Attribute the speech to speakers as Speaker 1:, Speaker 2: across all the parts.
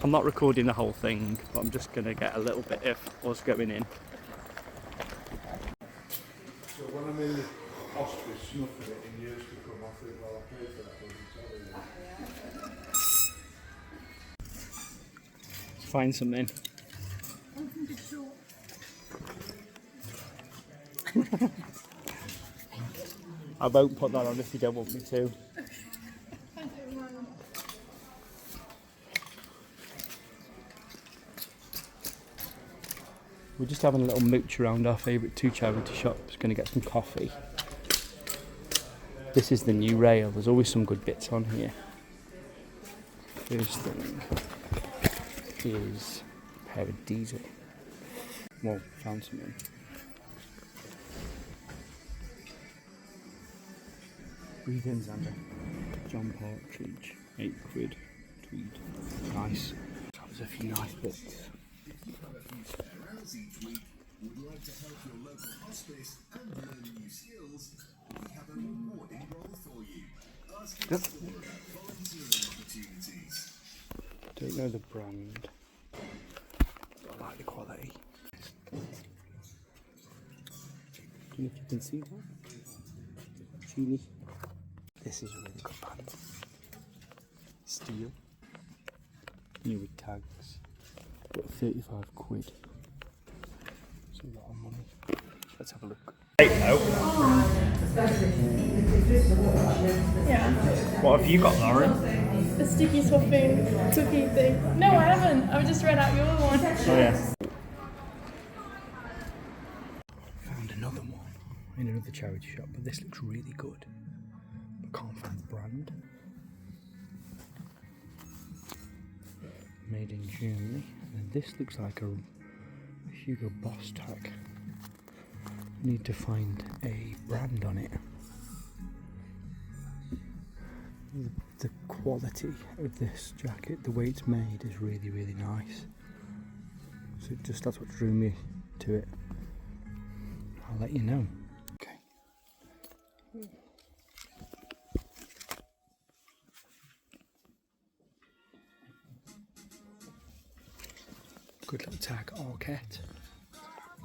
Speaker 1: I'm not recording the whole thing, but I'm just going to get a little bit of us going in.
Speaker 2: So when I'm in the hospice snuffing it in years to come, I think, well, I paid for that,
Speaker 1: Let's find something. I won't put that on if you don't want me to. We're just having a little mooch around our favourite two charity shops, going to get some coffee. This is the new rail, there's always some good bits on here. First thing is a pair of diesel. Well, found something. Breathe in, Xander. John Partridge, £8, tweed. Nice. That was a few nice bits.
Speaker 3: Would like to help your local hospice and learn new skills? We have a rewarding role for you. Ask us for volunteering opportunities.
Speaker 1: Don't know the brand. I like the quality. Don't know if you can see that. Genie. This is a really good band. Steel. New with tags. Got £35. It's a lot of money. Let's have a look.
Speaker 4: Yeah.
Speaker 1: What have you got, Lauren?
Speaker 4: The sticky toffee cookie thing. No, I haven't. I've just read out your one.
Speaker 1: Oh yeah. Found another one in another charity shop, but this looks really good. But can't find the brand. Made in Germany. And this looks like a Hugo Boss tag. Need to find a brand on it. The quality of this jacket, the way it's made, is really, really nice. So that's what drew me to it. I'll let you know. Okay. Good little tag, Arquette.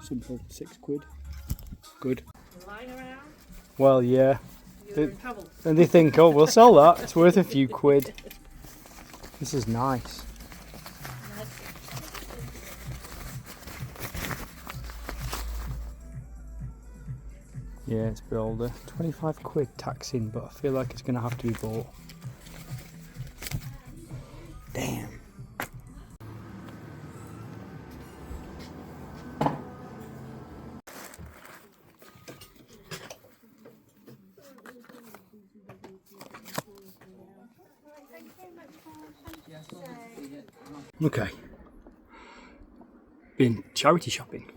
Speaker 1: Simple, £6. Good.
Speaker 4: Lying around.
Speaker 1: Well, yeah. And they think, oh, we'll sell that. It's worth a few quid. This is nice. Yeah, it's a bit older. £25 taxing, but I feel like it's going to have to be bought. Damn. Okay. Been charity shopping.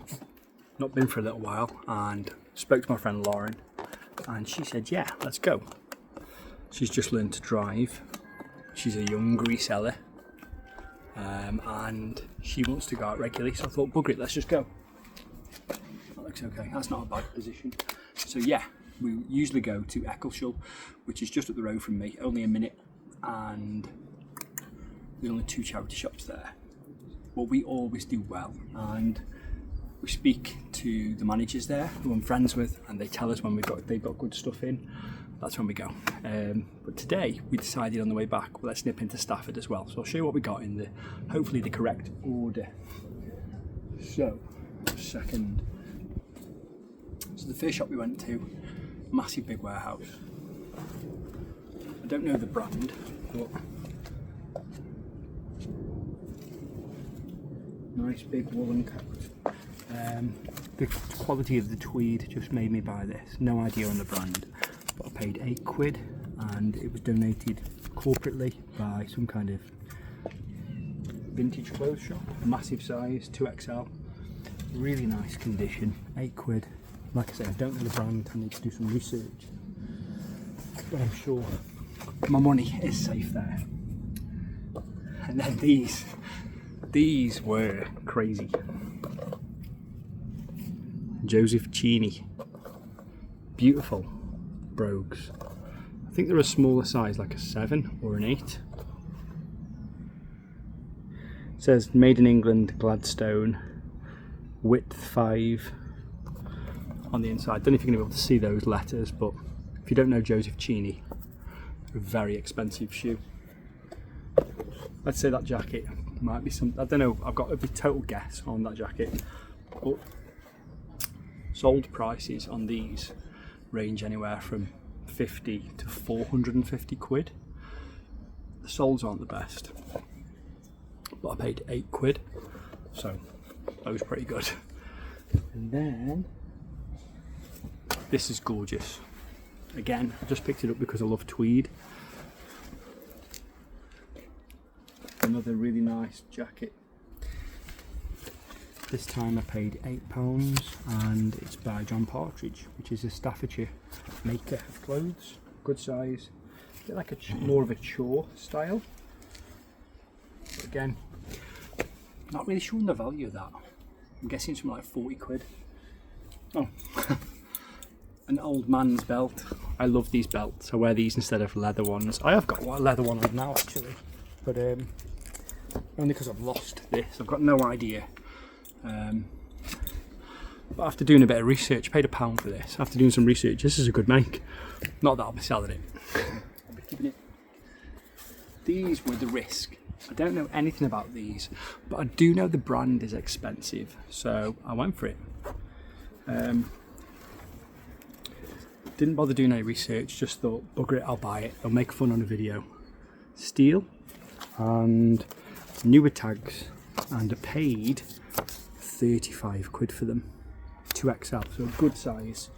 Speaker 1: Not been for a little while, and spoke to my friend Lauren, and she said, yeah, let's go. She's just learned to drive. She's a young reseller, and she wants to go out regularly, so I thought, bugger it, let's just go. That looks okay, that's not a bad position. So yeah, we usually go to Eccleshall, which is just up the road from me, only a minute, and the only two charity shops there. But we always do well, and we speak to the managers there, who I'm friends with, and they tell us when they've got good stuff in. That's when we go. But today we decided on the way back, well, let's nip into Stafford as well. So I'll show you what we got in hopefully the correct order. So the first shop we went to, massive big warehouse. I don't know the brand, but nice big woolen coat. The quality of the tweed just made me buy this. No idea on the brand, but I paid £8, and it was donated corporately by some kind of vintage clothes shop. Massive size, 2XL. Really nice condition. £8. Like I said, I don't know the brand. I need to do some research, but I'm sure my money is safe there. And then these were crazy. Joseph Cheney. Beautiful brogues. I think they're a smaller size, like a 7 or an 8. says made in England, Gladstone, width 5 on the inside. Don't know if you're going to be able to see those letters, but if you don't know Joseph Cheney, a very expensive shoe. Let's say that jacket might be some, I don't know, I've got a total guess on that jacket, but sold prices on these range anywhere from 50 to 450 quid. The soles aren't the best, but I paid 8 quid, so that was pretty good. And then this is gorgeous. Again, I just picked it up because I love tweed. Another really nice jacket. This time I paid £8 and it's by John Partridge, which is a Staffordshire maker of clothes. Good size. A bit like a more of a chore style. But again, not really sure on the value of that. I'm guessing something like 40 quid. Oh, an old man's belt. I love these belts. I wear these instead of leather ones. I have got a leather one on now actually, but only because I've lost this. I've got no idea. But after doing a bit of research, I paid £1 for this. After doing some research, this is a good make. Not that I'll be selling it. I'll be keeping it. These were the risk. I don't know anything about these, but I do know the brand is expensive, so I went for it. Didn't bother doing any research, just thought, bugger it, I'll buy it. I'll make fun on a video. Steel and newer tags, and I paid 35 quid for them. 2XL, so a good size.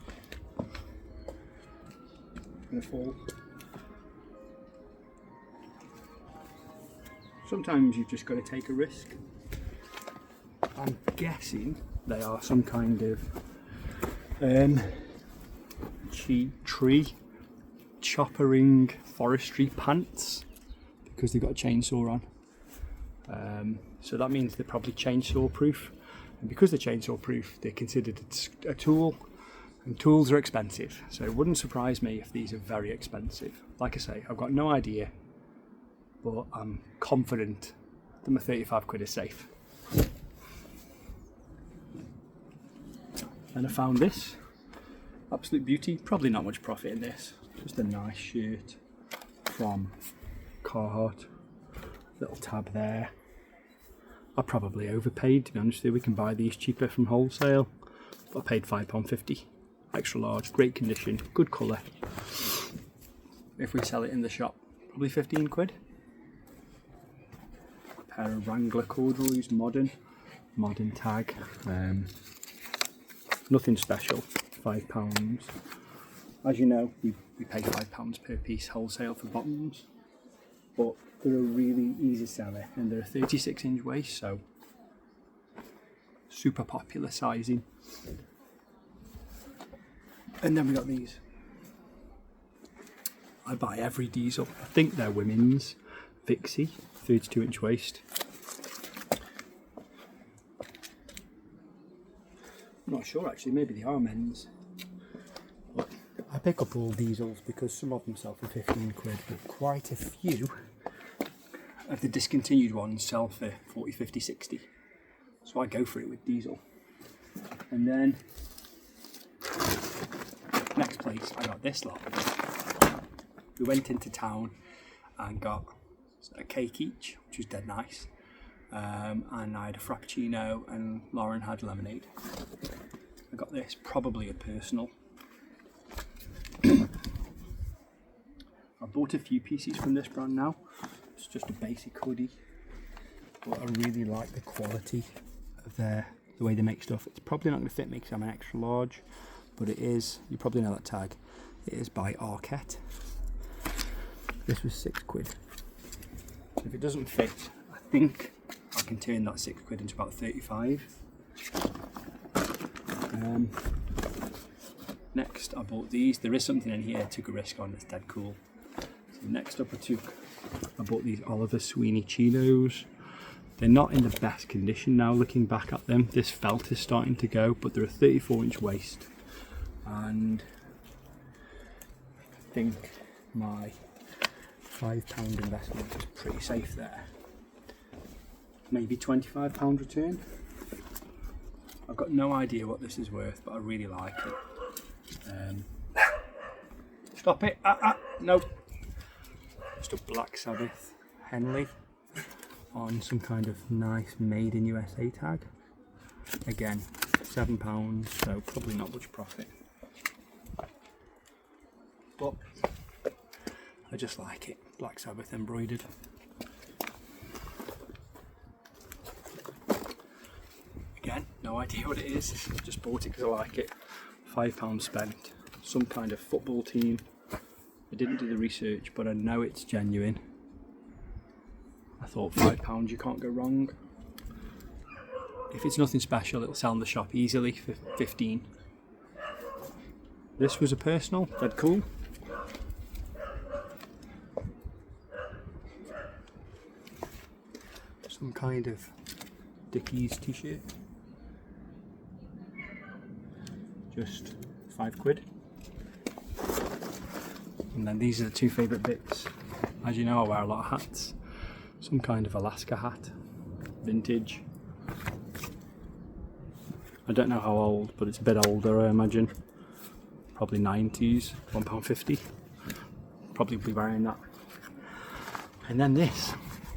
Speaker 1: Gonna fall. Sometimes you've just got to take a risk. I'm guessing they are some kind of tree choppering forestry pants, because they've got a chainsaw on. So that means they're probably chainsaw proof, and because they're chainsaw proof, they're considered a tool, and tools are expensive, so it wouldn't surprise me if these are very expensive. Like I say, I've got no idea, but I'm confident that my 35 quid is safe. And I found this, absolute beauty. Probably not much profit in this, just a nice shirt from Carhartt. Little tab there. I probably overpaid, to be honest with you. We can buy these cheaper from wholesale, but I paid £5.50. Extra large, great condition, good colour. If we sell it in the shop, probably 15 quid. A pair of Wrangler corduroys, modern tag. Nothing special, £5. As you know, we pay £5 per piece wholesale for bottoms, but they're a really easy seller, and they're a 36-inch waist, so super popular sizing. And then we got these. I buy every diesel. I think they're women's Vixie, 32-inch waist. I'm not sure actually, maybe they are men's. But I pick up all diesels because some of them sell for 15 quid, but quite a few of the discontinued ones sell for 40, 50, 60. So I go for it with diesel. And then, next place, I got this lot. We went into town and got a cake each, which was dead nice. And I had a frappuccino and Lauren had lemonade. I got this, probably a personal. I bought a few pieces from this brand now. It's just a basic hoodie, but I really like the quality of the way they make stuff. It's probably not going to fit me because I'm an extra large, but it is, you probably know that tag, it is by Arquette. This was 6 quid. So if it doesn't fit, I think I can turn that 6 quid into about 35. Next I bought these. There is something in here I took a risk on, it's dead cool. So next up I bought these Oliver Sweeney chinos. They're not in the best condition now looking back at them. This felt is starting to go, but they're a 34-inch waist, and I think my £5 investment is pretty safe there. maybe £25 return. I've got no idea what this is worth, but I really like it. Stop it! No. Just a Black Sabbath Henley on some kind of nice made in USA tag. Again, £7, so probably not much profit. But I just like it. Black Sabbath embroidered. Again, no idea what it is. Just bought it because I like it. £5 spent. Some kind of football team. I didn't do the research, but I know it's genuine. I thought £5, you can't go wrong. If it's nothing special, it'll sell in the shop easily for 15. This was a personal, dead cool. Some kind of Dickies t-shirt. Just £5. And then these are the two favourite bits. As you know, I wear a lot of hats. Some kind of Alaska hat, vintage. I don't know how old, but it's a bit older, I imagine. Probably 90s, £1.50. Probably be wearing that. And then this.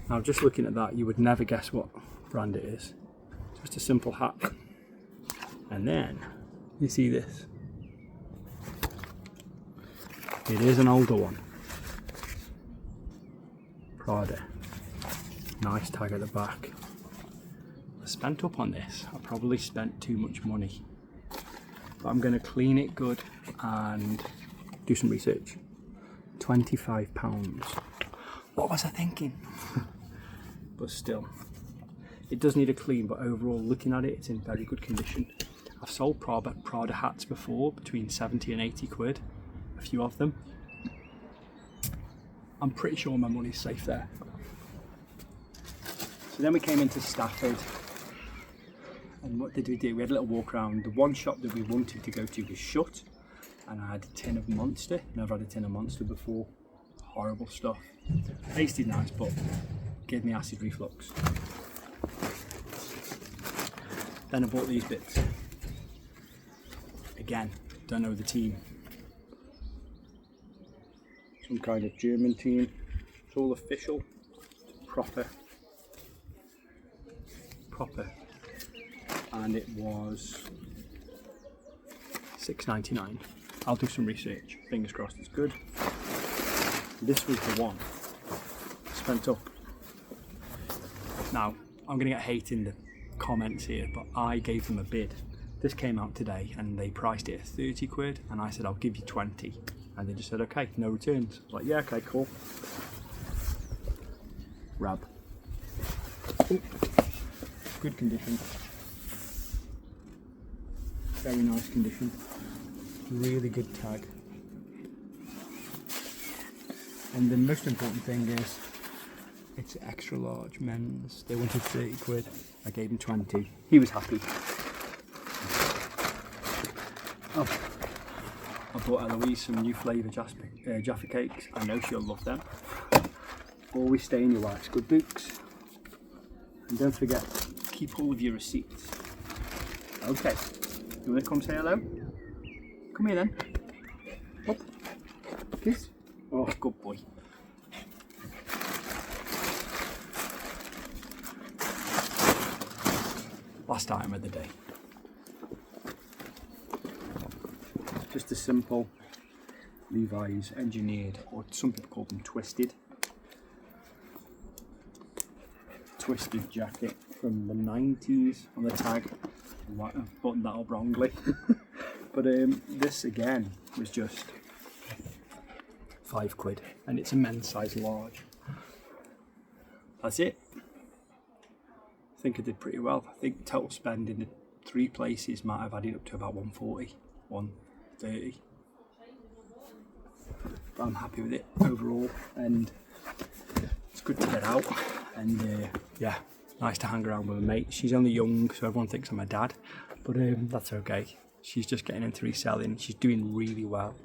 Speaker 1: Now, just looking at that, you would never guess what brand it is. Just a simple hat. And then you see this. It is an older one. Prada. Nice tag at the back. I spent up on this. I probably spent too much money. But I'm going to clean it good and do some research. £25. What was I thinking? But still, it does need a clean, but overall looking at it, it's in very good condition. I've sold Prada hats before, between 70 and 80 quid, a few of them. I'm pretty sure my money's safe there. So then we came into Stafford, and what did we do? We had a little walk around. The one shop that we wanted to go to was shut, and I had a tin of Monster. Never had a tin of Monster before. Horrible stuff. Tasted nice, but gave me acid reflux. Then I bought these bits. Again, don't know the team. Some kind of German team. It's all official. Proper. And it was £6.99. I'll do some research. Fingers crossed it's good. This was the one. Spent up. Now, I'm going to get hate in the comments here, but I gave them a bid. This came out today and they priced it at 30 quid and I said I'll give you 20, and they just said okay, no returns. I was like, yeah, okay, cool. Rab. Ooh. Good condition. Very nice condition. Really good tag. And the most important thing is it's extra large men's. They wanted 30 quid. I gave him 20. He was happy. Oh, I bought Eloise some new flavour Jaffa cakes. I know she'll love them. Always stay in your wife's good books. And don't forget, keep all of your receipts. Okay, you want to come say hello? Come here then. Up. Kiss. Oh, good boy. Last item of the day. Just a simple Levi's engineered, or some people call them twisted jacket from the 90s on the tag. I've buttoned that up wrongly. But this again was just £5, and it's a men's size large. That's it. I think I did pretty well. I think total spend in the 3 places might have added up to about 140, 130. But I'm happy with it overall, and it's good to get out, and yeah, nice to hang around with a mate. She's only young, so everyone thinks I'm a dad, but that's okay. She's just getting into reselling. She's doing really well.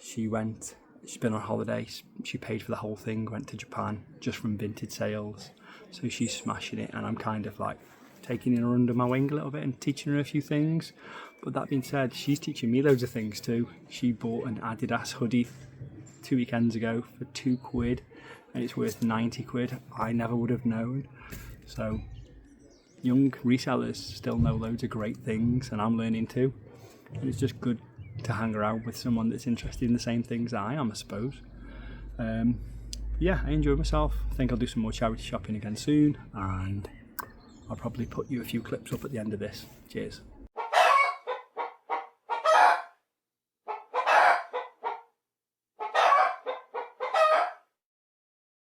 Speaker 1: She went She's been on holiday. She paid for the whole thing, went to Japan just from Vinted sales. So she's smashing it, and I'm kind of like taking her under my wing a little bit and teaching her a few things. But that being said, she's teaching me loads of things too. She bought an Adidas hoodie 2 weekends ago for £2 and it's worth 90 quid. I never would have known. So young resellers still know loads of great things, and I'm learning too. And it's just good to hang around with someone that's interested in the same things I am, I suppose. Yeah, I enjoyed myself. I think I'll do some more charity shopping again soon, and I'll probably put you a few clips up at the end of this. Cheers.